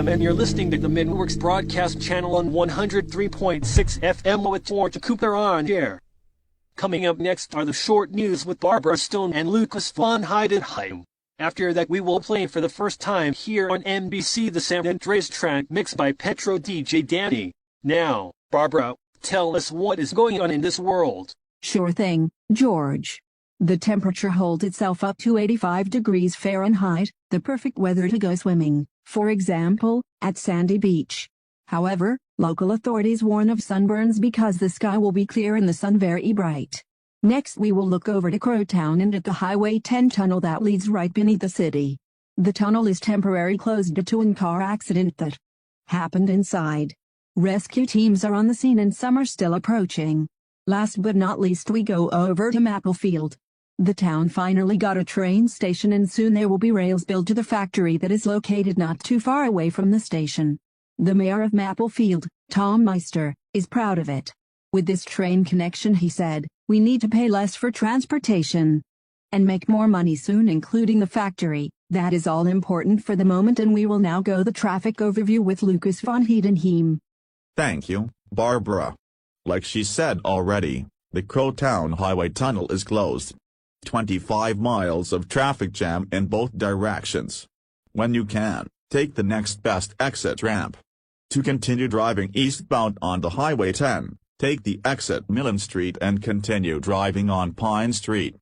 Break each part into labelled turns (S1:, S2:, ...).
S1: and you're listening to the Midworks broadcast channel on 103.6 FM with George Cooper on air. Coming up next are the short news with Barbara Stone and Lucas von Heidenheim. After that, we will play for the first time here on NBC the San Andreas track mixed by Petro DJ Danny. Now, Barbara, tell us what is going on in this world.
S2: Sure thing, George. The temperature holds itself up to 85 degrees Fahrenheit, the perfect weather to go swimming, for example, at Sandy Beach. However, local authorities warn of sunburns because the sky will be clear and the sun very bright. Next we will look over to Crowtown and at the Highway 10 tunnel that leads right beneath the city. The tunnel is temporarily closed due to a car accident that happened inside. Rescue teams are on the scene and some are still approaching. Last but not least we go over to Maplefield. The town finally got a train station and soon there will be rails built to the factory that is located not too far away from the station. The mayor of Maplefield, Tom Meister, is proud of it. With this train connection, he said, we need to pay less for transportation and make more money soon, including the factory. That is all important for the moment, and we will now go the traffic overview with Lucas von Heidenheim.
S3: Thank you, Barbara. Like she said already, the Crowtown Highway Tunnel is closed. 25 miles of traffic jam in both directions. When you can, take the next best exit ramp. To continue driving eastbound on the Highway 10, take the exit Millen Street and continue driving on Pine Street.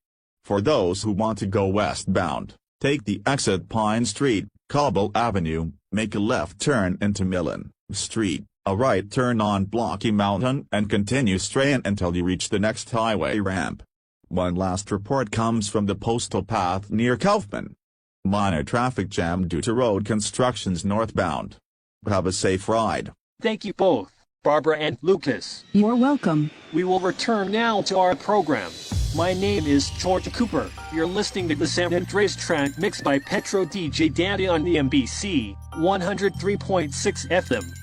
S3: For those who want to go westbound, take the exit Pine Street, Cobble Avenue, make a left turn into Millen Street, a right turn on Blocky Mountain and continue straight until you reach the next highway ramp. One last report comes from the postal path near Kaufman. Minor traffic jam due to road constructions northbound. Have a safe ride.
S1: Thank you both, Barbara and Lucas.
S2: You're welcome.
S1: We will return now to our program. My name is George Cooper. You're listening to the San Andreas track mixed by Petro DJ Danny on the NBC 103.6 FM.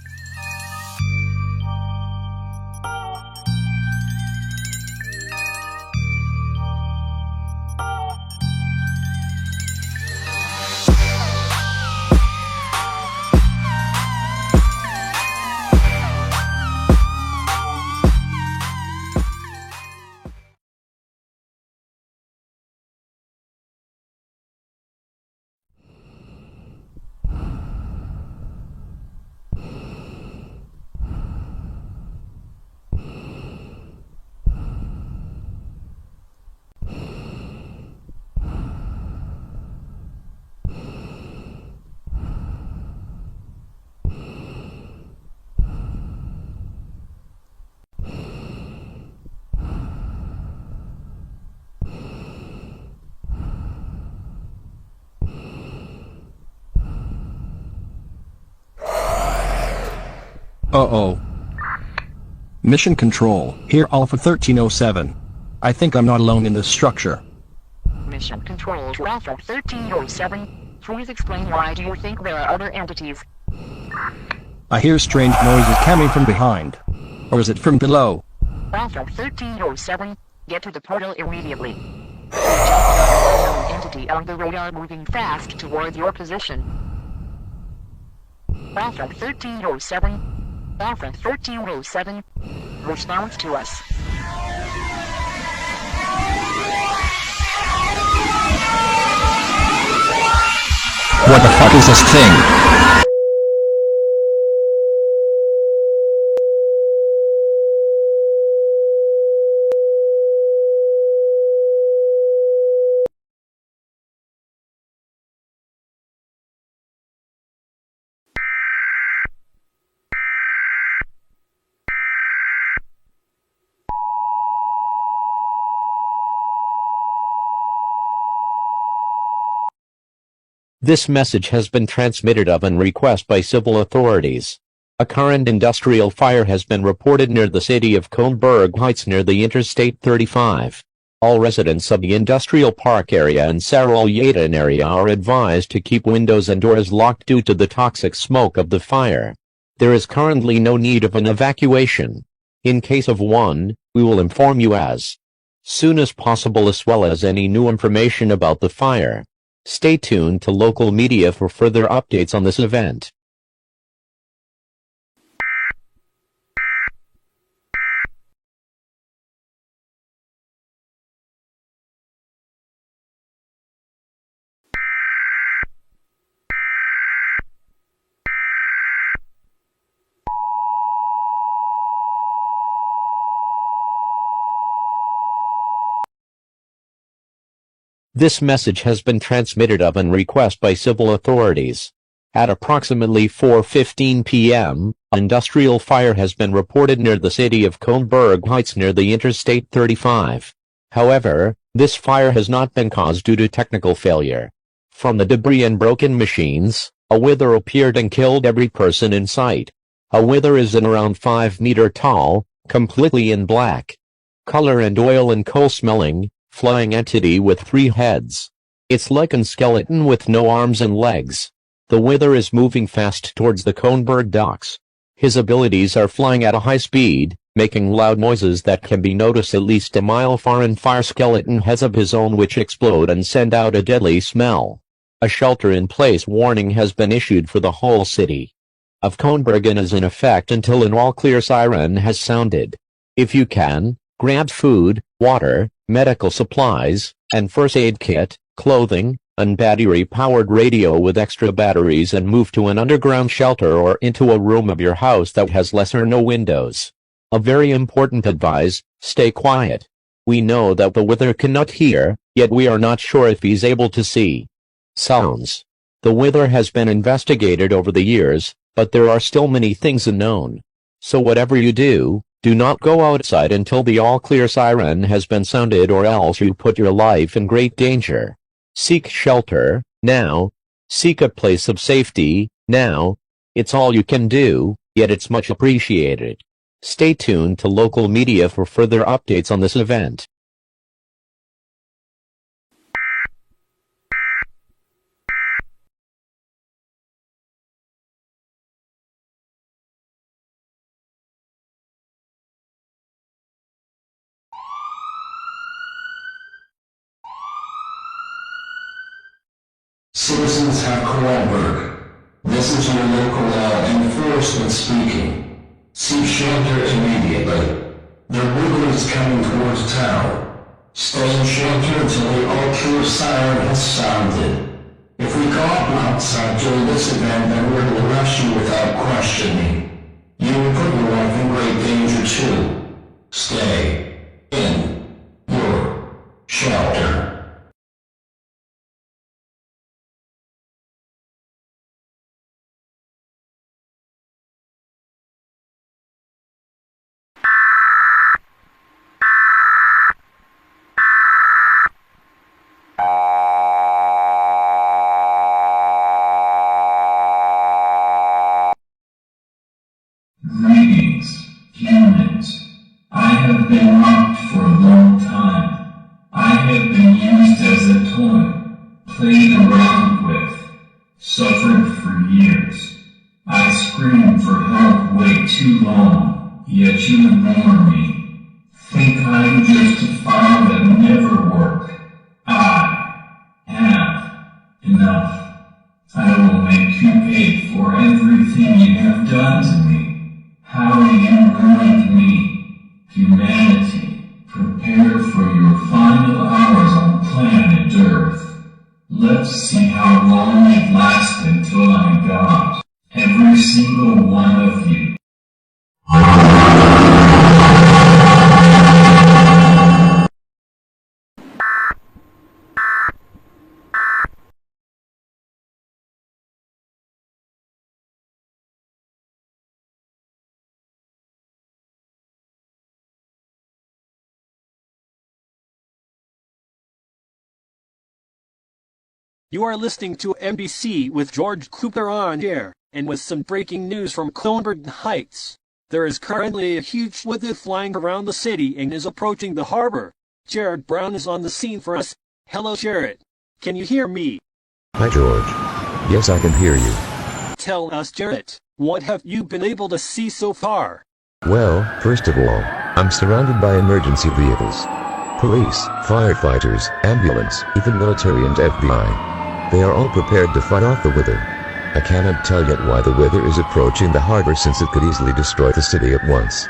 S4: Uh-oh. Mission Control, here Alpha 1307. I think I'm not alone in this structure.
S5: Mission Control to Alpha 1307. Please explain why do you think there are other entities?
S4: I hear strange noises coming from behind. Or is it from below?
S5: Alpha 1307, get to the portal immediately. The entity on the radar moving fast toward your position. Alpha 1307. Alpha 1307, response to us.
S4: What the fuck is this thing?
S6: This message has been transmitted upon request by civil authorities. A current industrial fire has been reported near the city of Coneburg Heights near the Interstate 35. All residents of the industrial park area and Sarol-Yaden area are advised to keep windows and doors locked due to the toxic smoke of the fire. There is currently no need of an evacuation. In case of one, we will inform you as soon as possible as well as any new information about the fire. Stay tuned to local media for further updates on this event. This message has been transmitted upon request by civil authorities. At approximately 4:15 p.m., an industrial fire has been reported near the city of Kronberg Heights near the Interstate 35. However, this fire has not been caused due to technical failure. From the debris and broken machines, a wither appeared and killed every person in sight. A wither is an around 5 meter tall, completely in black color and oil and coal smelling, flying entity with 3 heads. It's like a skeleton with no arms and legs. The wither is moving fast towards the Kronberg docks. His abilities are flying at a high speed, making loud noises that can be noticed at least a mile far, and fire skeleton heads of his own which explode and send out a deadly smell. A shelter-in-place warning has been issued for the whole city of Kronberg and is in effect until an all-clear siren has sounded. If you can, grab food, water, medical supplies, and first aid kit, clothing, and battery-powered radio with extra batteries and move to an underground shelter or into a room of your house that has less or no windows. A very important advice, stay quiet. We know that the wither cannot hear, yet we are not sure if he's able to see sounds. The wither has been investigated over the years, but there are still many things unknown. So whatever you do not go outside until the all-clear siren has been sounded, or else you put your life in great danger. Seek shelter, now. Seek a place of safety, now. It's all you can do, yet it's much appreciated. Stay tuned to local media for further updates on this event.
S7: Citizens of Kronberg, this is your local law enforcement speaking. Seek shelter immediately. The wither is coming towards town. Stay in shelter until the all-clear siren has sounded. If we caught you outside during this event, then we will arrest you without questioning. You will put your life in great danger too. Stay in your shelter.
S8: Greetings, humans. I have been locked for a long time. I have been used as a toy, played around with, suffered for years. I screamed for help way too long, yet you ignore me. Think I'm just a file that never work. I have enough. I will make you pay for everything you have done to me. How you ruined me. Humanity, prepare for your final hours on planet Earth. Let's see how long it lasts until I'm God. Every single one of you.
S1: You are listening to NBC with George Cooper on air, and with some breaking news from Kronberg Heights. There is currently a huge wither flying around the city and is approaching the harbor. Jared Brown is on the scene for us. Hello, Jared. Can you hear me?
S9: Hi, George. Yes, I can hear you.
S1: Tell us, Jared, what have you been able to see so far?
S9: Well, first of all, I'm surrounded by emergency vehicles. Police, firefighters, ambulance, even military and FBI. They are all prepared to fight off the wither. I cannot tell yet why the wither is approaching the harbor, since it could easily destroy the city at once.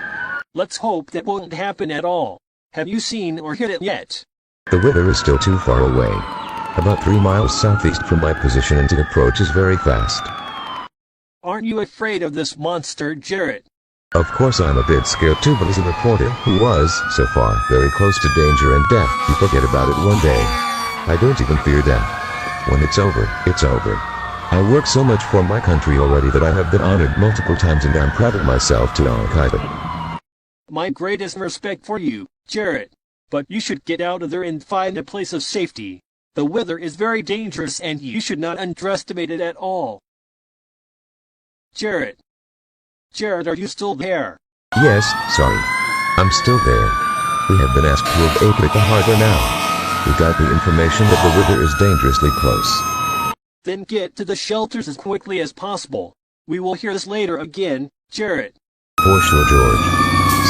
S1: Let's hope that won't happen at all. Have you seen or hit it yet?
S9: The wither is still too far away. About 3 miles southeast from my position, and it approaches very fast.
S1: Aren't you afraid of this monster, Jared?
S9: Of course I'm a bit scared too, but as a reporter who was, so far, very close to danger and death, you forget about it one day. I don't even fear them. When it's over, it's over. I work so much for my country already that I have been honored multiple times and I'm proud of myself to archive it.
S1: My greatest respect for you, Jarrett. But you should get out of there and find a place of safety. The weather is very dangerous and you should not underestimate it at all. Jarrett. Jarrett, are you still there?
S9: Yes, sorry. I'm still there. We have been asked to evacuate the harbor now. We got the information that the river is dangerously close.
S1: Then get to the shelters as quickly as possible. We will hear this later again, Jarrett.
S9: For sure, George.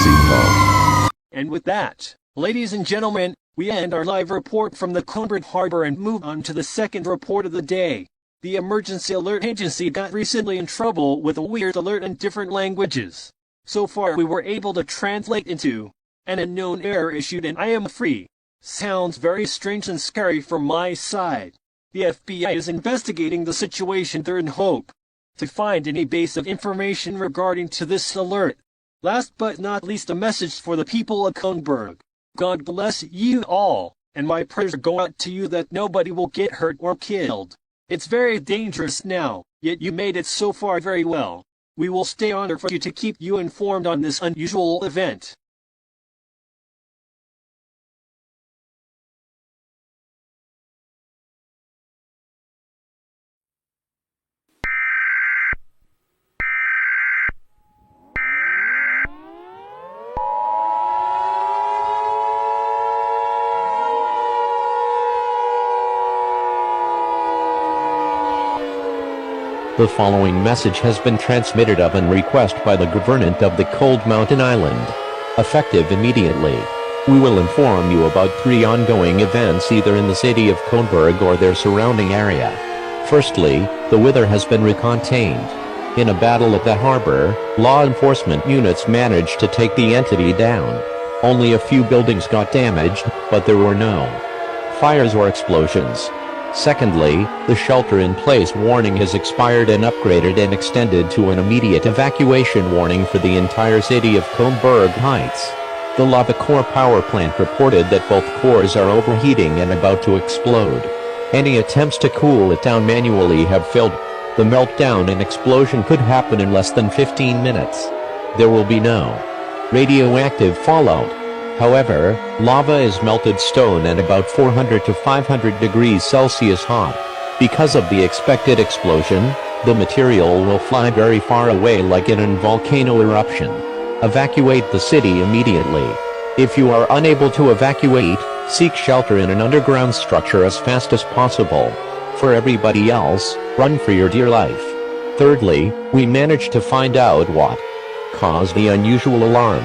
S9: See you all.
S1: And with that, ladies and gentlemen, we end our live report from the Coburg Harbor and move on to the second report of the day. The Emergency Alert Agency got recently in trouble with a weird alert in different languages. So far we were able to translate into an unknown error issued and I am free. Sounds very strange and scary from my side. The FBI is investigating the situation there in hope to find any base of information regarding to this alert. Last but not least, a message for the people of Coburg. God bless you all, and my prayers go out to you that nobody will get hurt or killed. It's very dangerous now, yet you made it so far very well. We will stay on there for you to keep you informed on this unusual event.
S6: The following message has been transmitted upon request by the government of the Cold Mountain Island. Effective immediately. We will inform you about 3 ongoing events either in the city of Coburg or their surrounding area. Firstly, the weather has been recontained. In a battle at the harbor, law enforcement units managed to take the entity down. Only a few buildings got damaged, but there were no fires or explosions. Secondly, the shelter-in-place warning has expired and upgraded and extended to an immediate evacuation warning for the entire city of Coburg Heights. The lava core power plant reported that both cores are overheating and about to explode. Any attempts to cool it down manually have failed. The meltdown and explosion could happen in less than 15 minutes. There will be no radioactive fallout. However, lava is melted stone and about 400 to 500 degrees Celsius hot. Because of the expected explosion, the material will fly very far away like in a volcano eruption. Evacuate the city immediately. If you are unable to evacuate, seek shelter in an underground structure as fast as possible. For everybody else, run for your dear life. Thirdly, we managed to find out what caused the unusual alarm.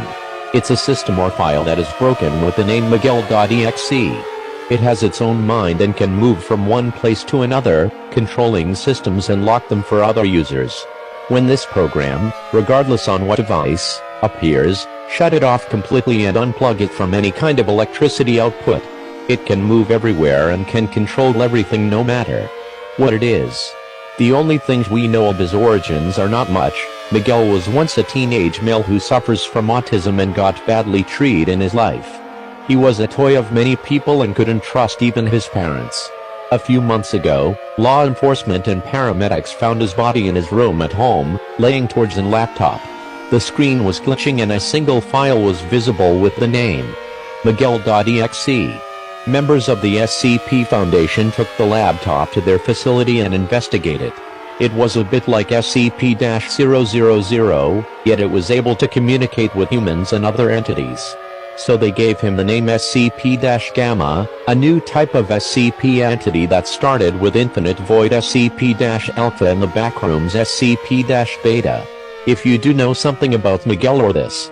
S6: It's a system or file that is broken with the name Miguel.exe. It has its own mind and can move from one place to another, controlling systems and lock them for other users. When this program, regardless on what device, appears, shut it off completely and unplug it from any kind of electricity output. It can move everywhere and can control everything no matter what it is. The only things we know of his origins are not much. Miguel was once a teenage male who suffers from autism and got badly treated in his life. He was a toy of many people and couldn't trust even his parents. A few months ago, law enforcement and paramedics found his body in his room at home, laying towards a laptop. The screen was glitching and a single file was visible with the name Miguel.exe. Members of the SCP Foundation took the laptop to their facility and investigated. It was a bit like SCP-000, yet it was able to communicate with humans and other entities. So they gave him the name SCP-Gamma, a new type of SCP entity that started with Infinite Void SCP-Alpha and the Backrooms SCP-Beta. If you do know something about Miguel or this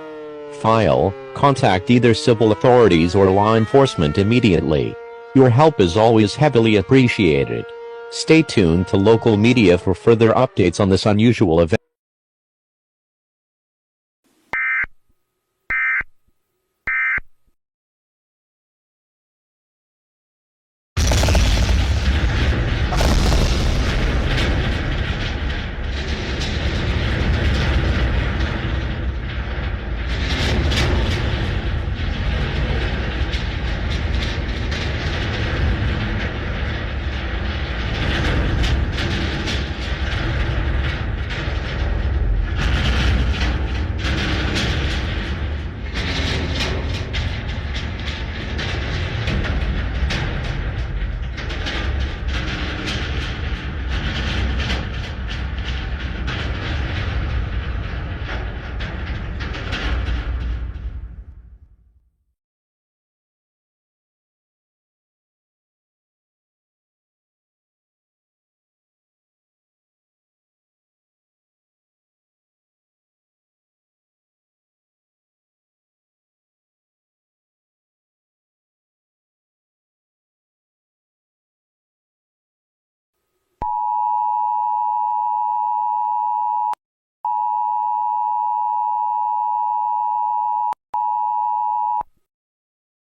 S6: file, contact either civil authorities or law enforcement immediately. Your help is always heavily appreciated. Stay tuned to local media for further updates on this unusual event.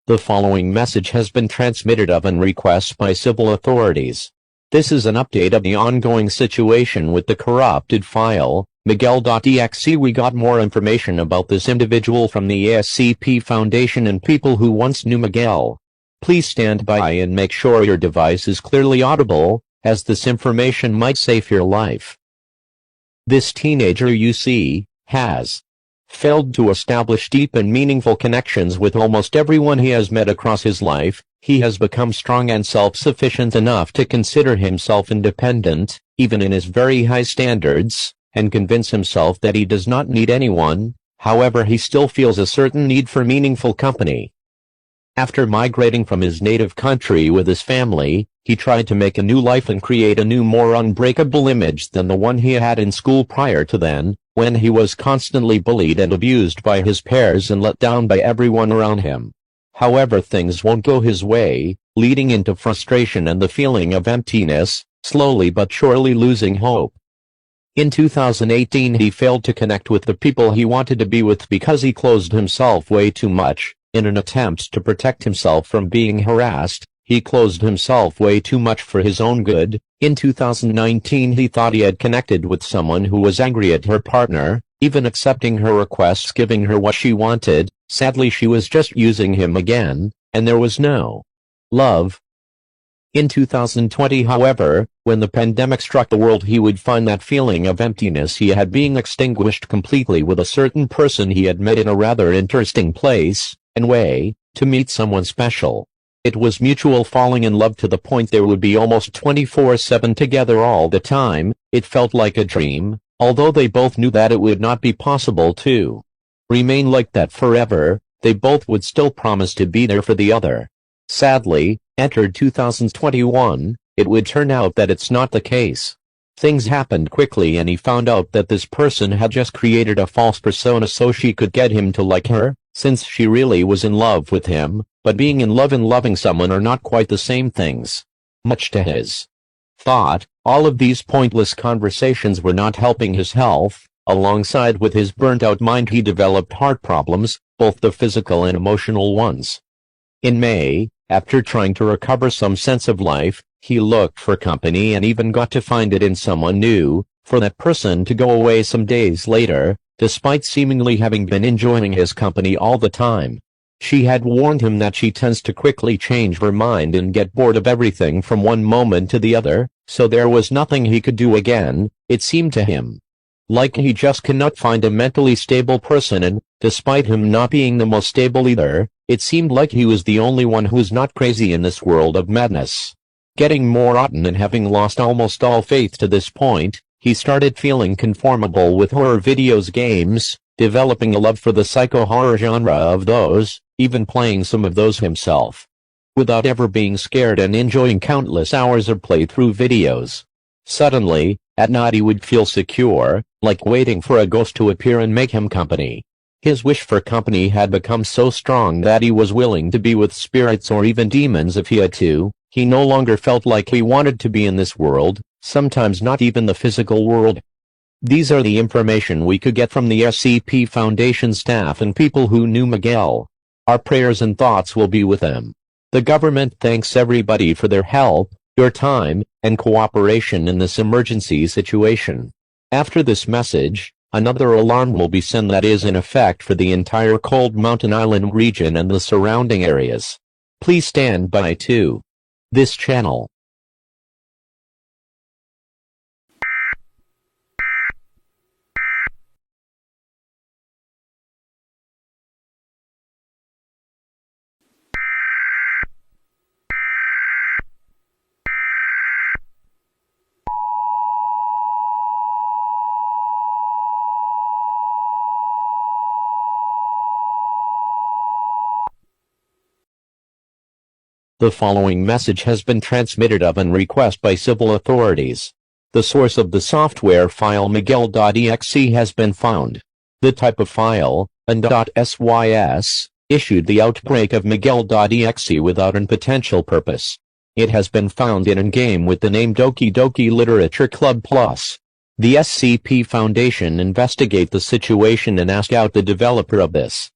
S6: The following message has been transmitted upon request by civil authorities. This is an update of the ongoing situation with the corrupted file, Miguel.exe. We got more information about this individual from the ASCP Foundation and people who once knew Miguel. Please stand by and make sure your device is clearly audible, as this information might save your life. This teenager you see has failed to establish deep and meaningful connections with almost everyone he has met across his life. He has become strong and self-sufficient enough to consider himself independent, even in his very high standards, and convince himself that he does not need anyone. However, he still feels a certain need for meaningful company. After migrating from his native country with his family, he tried to make a new life and create a new, more unbreakable image than the one he had in school prior to then, when he was constantly bullied and abused by his peers and let down by everyone around him. However, things won't go his way, leading into frustration and the feeling of emptiness, slowly but surely losing hope. In 2018, he failed to connect with the people he wanted to be with because he closed himself way too much. In an attempt to protect himself from being harassed, he closed himself way too much for his own good. In 2019, he thought he had connected with someone who was angry at her partner, even accepting her requests, giving her what she wanted. Sadly, she was just using him again, and there was no love. In 2020, however, when the pandemic struck the world, he would find that feeling of emptiness he had being extinguished completely with a certain person he had met in a rather interesting place and way to meet someone special. It was mutual falling in love to the point they would be almost 24/7 together all the time. It felt like a dream, although they both knew that it would not be possible to remain like that forever. They both would still promise to be there for the other. Sadly, entered 2021, it would turn out that it's not the case. Things happened quickly and he found out that this person had just created a false persona so she could get him to like her, since she really was in love with him. But being in love and loving someone are not quite the same things. Much to his thought, all of these pointless conversations were not helping his health. Alongside with his burnt-out mind, he developed heart problems, both the physical and emotional ones. In May, after trying to recover some sense of life, he looked for company and even got to find it in someone new, for that person to go away some days later, despite seemingly having been enjoying his company all the time. She had warned him that she tends to quickly change her mind and get bored of everything from one moment to the other, so there was nothing he could do again. It seemed to him like he just cannot find a mentally stable person, and, despite him not being the most stable either, it seemed like he was the only one who's not crazy in this world of madness. Getting more rotten and having lost almost all faith to this point, he started feeling conformable with horror videos, games, developing a love for the psycho-horror genre of those, even playing some of those himself, without ever being scared, and enjoying countless hours of playthrough videos. Suddenly, at night he would feel secure, like waiting for a ghost to appear and make him company. His wish for company had become so strong that he was willing to be with spirits or even demons if he had to. He no longer felt like he wanted to be in this world, sometimes not even the physical world. These are the information we could get from the SCP Foundation staff and people who knew Miguel. Our prayers and thoughts will be with them. The government thanks everybody for their help, your time, and cooperation in this emergency situation. After this message, another alarm will be sent that is in effect for the entire Cold Mountain Island region and the surrounding areas. Please stand by to this channel. The following message has been transmitted upon request by civil authorities. The source of the software file Miguel.exe has been found. The type of file, .sys, issued the outbreak of Miguel.exe without an potential purpose. It has been found in a game with the name Doki Doki Literature Club Plus. The SCP Foundation investigate the situation and ask out the developer of this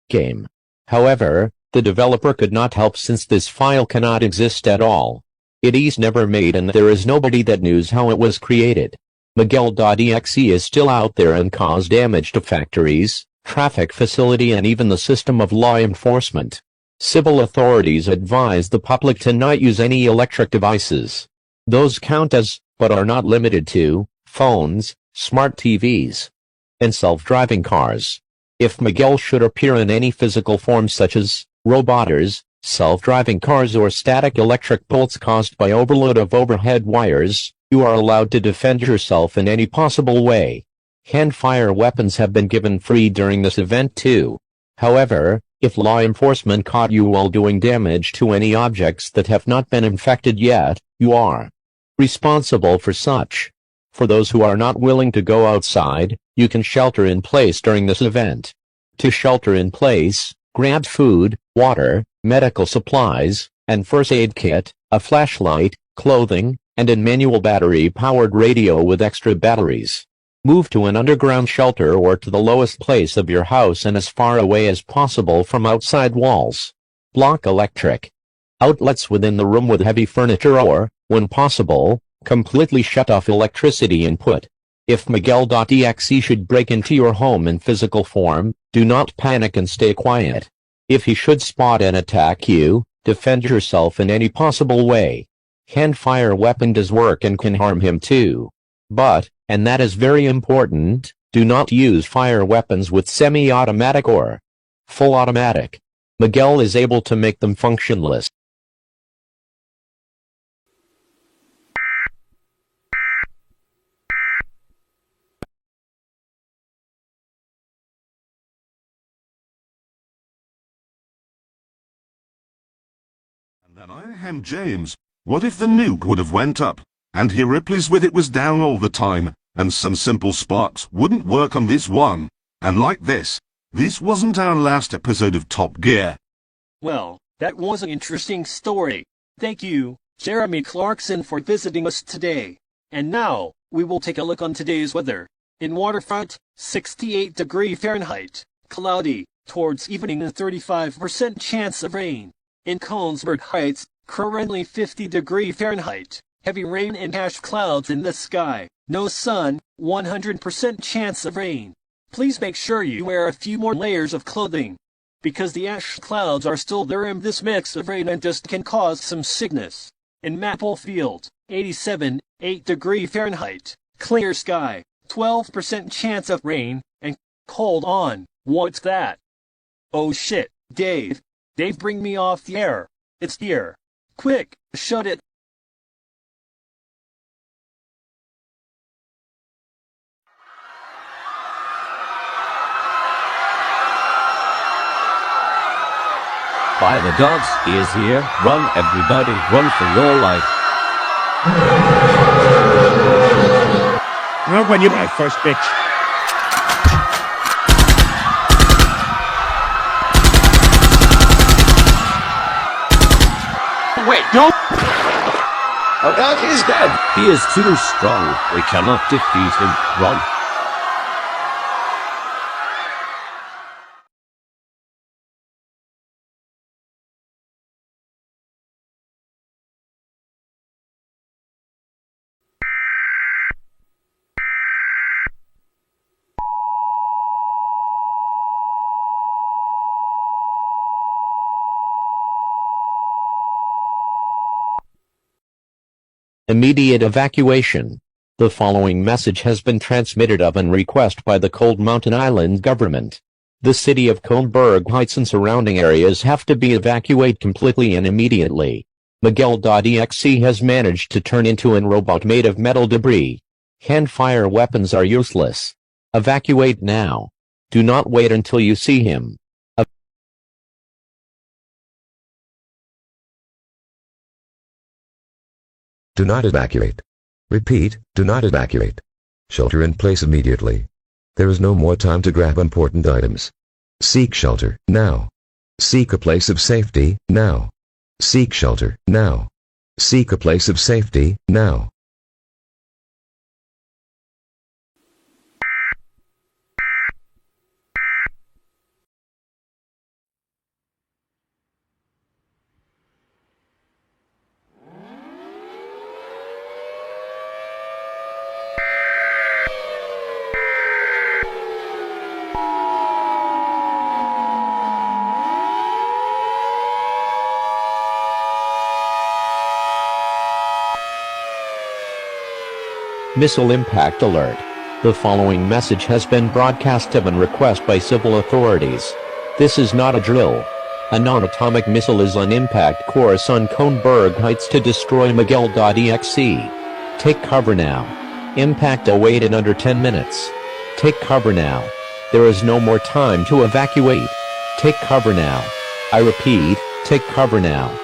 S6: game. However, The developer could not help since this file cannot exist at all. It is never made and there is nobody that knows how it was created. Miguel.exe is still out there and cause damage to factories, traffic facility and even the system of law enforcement. Civil authorities advise the public to not use any electric devices. Those count as, but are not limited to, phones, smart TVs, and self-driving cars. If Miguel should appear in any physical form such as robots, self-driving cars or static electric bolts caused by overload of overhead wires, you are allowed to defend yourself in any possible way. Hand-fire weapons have been given free during this event too. However, if law enforcement caught you while doing damage to any objects that have not been infected yet, you are responsible for such. For those who are not willing to go outside, you can shelter in place during this event. To shelter in place, grab food, water, medical supplies, and first aid kit, a flashlight, clothing, and a manual battery-powered radio with extra batteries. Move to an underground shelter or to the lowest place of your house and as far away as possible from outside walls. Block electric outlets within the room with heavy furniture or, when possible, completely shut off electricity input. If Miguel.exe should break into your home in physical form, do not panic and stay quiet. If he should spot and attack you, defend yourself in any possible way. Hand-fire weapon does work and can harm him too. But, and that is very important, do not use fire weapons with semi-automatic or full automatic. Miguel is able to make them functionless.
S10: And then I am James. What if the nuke would have went up, and he Ripley's with it was down all the time, and some simple sparks wouldn't work on this one, and like this wasn't our last episode of Top Gear.
S1: Well, that was an interesting story. Thank you, Jeremy Clarkson, for visiting us today. And now, we will take a look on today's weather. In Waterfront, 68 degrees Fahrenheit, cloudy, towards evening and 35% chance of rain. In Collinsburg Heights, currently 50 degrees Fahrenheit, heavy rain and ash clouds in the sky, no sun, 100% chance of rain. Please make sure you wear a few more layers of clothing, because the ash clouds are still there and this mix of rain and dust can cause some sickness. In Maple Field, 8 degrees Fahrenheit, clear sky, 12% chance of rain, and hold on, what's that? Oh shit, Dave, bring me off the air. It's here. Quick, shut it.
S11: By the gods, he is here. Run, everybody, run for your life.
S12: Not when you're my first bitch.
S11: Wait, don't! He's dead. He is too strong. We cannot defeat him. Run.
S6: Immediate evacuation. The following message has been transmitted on request by the Cold Mountain Island government. The city of Coneburg Heights and surrounding areas have to be evacuated completely and immediately. Miguel.exe has managed to turn into a robot made of metal debris. Hand-fire weapons are useless. Evacuate now. Do not wait until you see him.
S9: Do not evacuate. Repeat, do not evacuate. Shelter in place immediately. There is no more time to grab important items. Seek shelter, now. Seek a place of safety, now. Seek shelter, now. Seek a place of safety, now.
S6: Missile impact alert. The following message has been broadcast upon request by civil authorities. This is not a drill. A non-atomic missile is on impact course on Kronberg Heights to destroy Miguel.exe. Take cover now. Impact awaited under 10 minutes. Take cover now. There is no more time to evacuate. Take cover now. I repeat, take cover now.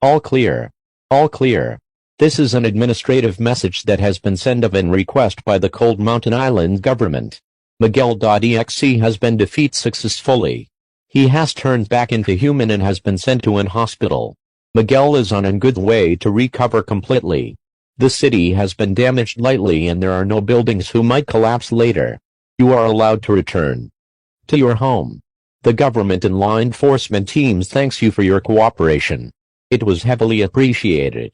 S6: All clear. All clear. This is an administrative message that has been sent upon request by the Cold Mountain Island government. Miguel.exe has been defeated successfully. He has turned back into human and has been sent to an hospital. Miguel is on a good way to recover completely. The city has been damaged lightly and there are no buildings who might collapse later. You are allowed to return to your home. The government and law enforcement teams thanks you for your cooperation. It was heavily appreciated.